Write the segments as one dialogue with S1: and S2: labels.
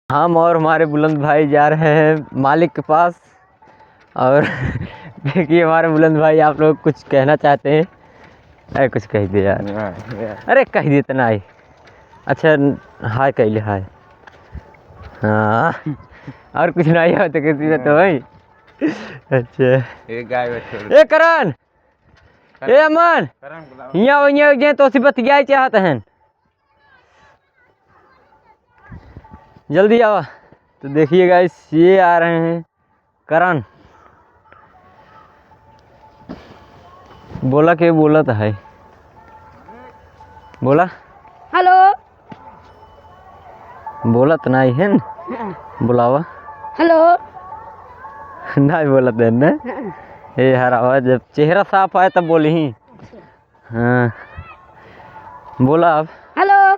S1: हम और हमारे बुलंद भाई जा रहे हैं मालिक के पास। और देखिए हमारे बुलंद भाई, आप लोग कुछ कहना चाहते हैं? अरे कुछ कह दे यार। अरे कह दे इतना ही। अच्छा हाय कह ले हाय। हाँ और कुछ नहीं हो तो किसी में तो भाई। अच्छा ए करण, ए अमन, यहाँ जे तो सी बतिया चाहते हैं, जल्दी आओ। तो देखिए गाइस, ये आ रहे हैं करण। बोला के बोला तो है, बोला
S2: हेलो,
S1: बोला तो नहीं है न, बुलावा
S2: हेलो
S1: नहीं बोला तो न। ये हरा जब चेहरा साफ आए तब बोली ही। हाँ बोला अब।
S2: हेलो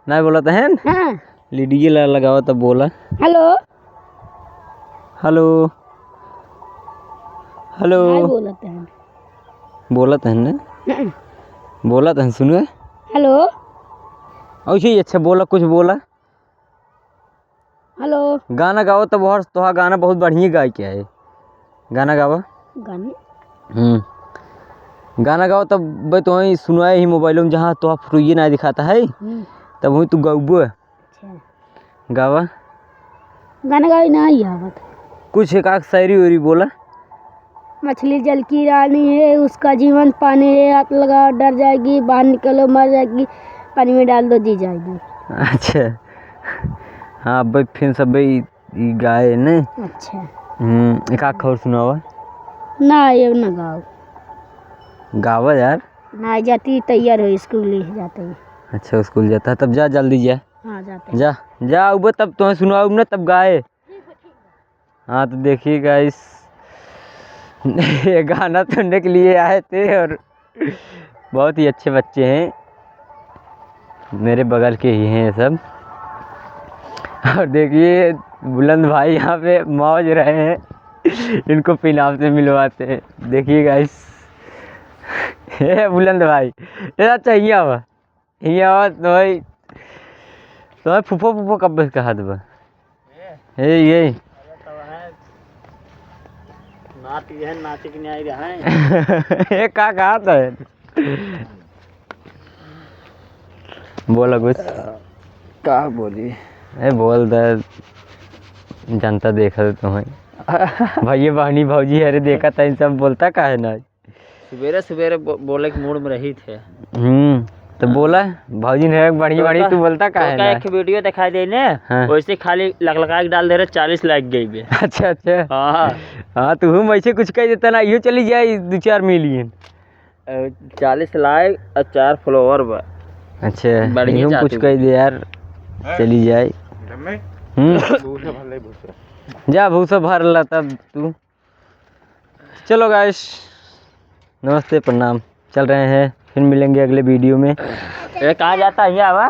S1: नहीं बोला तो है न।
S2: हाँ।
S1: लीडिये लगाओ तब बोला
S2: हेलो
S1: हेलो हेलो। बोला तो है न, बोला तो है सुनो।
S2: हेलो
S1: ऐसे ही अच्छा बोला, कुछ बोला।
S2: हेलो
S1: गाना गाओ तब, और तोहा गाना बहुत बढ़िया गाय के है। गाना गावा
S2: गाने
S1: गाना गाओ तब भाई तो वहीं सुनवाए ही मोबाइलों में, जहाँ तो फोटो ना दिखाता है तब वहीं तू गाऊबो।
S2: अच्छा
S1: गावा
S2: गाना गाई नहीं आवत।
S1: कुछ एक आख शायरी उरी बोला।
S2: मछली जल की रानी है, उसका जीवन पानी है, हाथ लगाओ डर जाएगी, बाहर निकलो मर जाएगी, पानी में डाल दो जी जाएगी।
S1: अच्छा हाँ भाई फिर सब भाई गाए ने।
S2: अच्छा
S1: एक आख और सुनावा।
S2: ना ये ना गाओ।
S1: गावा यार।
S2: ना जाती तैयार हो स्कूल जाते ही।
S1: अच्छा स्कूल जाता है तब जा जल्दी जा।
S2: हाँ जाते हैं।
S1: जा जा उब तब तुम्हें सुनाऊँ ना तब गाए। हाँ तो देखिए गाइस, ये गाना सुनने के लिए आए थे और बहुत ही अच्छे बच्चे हैं, मेरे बगल के ही हैं सब। और देखिए बुलंद भाई यहाँ पे मौज रहे हैं, इनको पिनाम से मिलवाते हैं। देखिए गाइस, ये बुलंद भाई ये चाहिए हुआ तो भाई तो फूफो फूफो कब बस कहा दबा ये
S2: नाती है, नाती की नहीं रहा है।
S1: ये का कहा था बोला कुछ
S3: का बोली।
S1: ए बोल दे, जनता देखा तुम्हें भैया बहनी भौजी अरे देखा था इन सब बोलता का है ना।
S3: सवेरे सवेरे बोले के मूड में रही थे।
S1: तो बोला भौजी ने बढ़िया बढ़िया, तू बोलता का है ना।
S3: एक वीडियो दिखाई दे ने।
S1: हाँ।
S3: वैसे खाली लगा के डाल दे रहे, 40 लाइक गई बे।
S1: अच्छा अच्छा
S3: हाँ
S1: हाँ तू हम ऐसे कुछ कह देता ना, यूँ चली जाए 2-4 मिलियन।
S3: 40 लाइक और 4 फॉलोवर बा।
S1: अच्छा यूँ कुछ कह दे यार, चली जाए। जा भूसा भर ला तब तू। चलो गाइस, नमस्ते प्रणाम, चल रहे हैं, फिर मिलेंगे अगले वीडियो में।
S3: कहाँ जाता है ये आवा।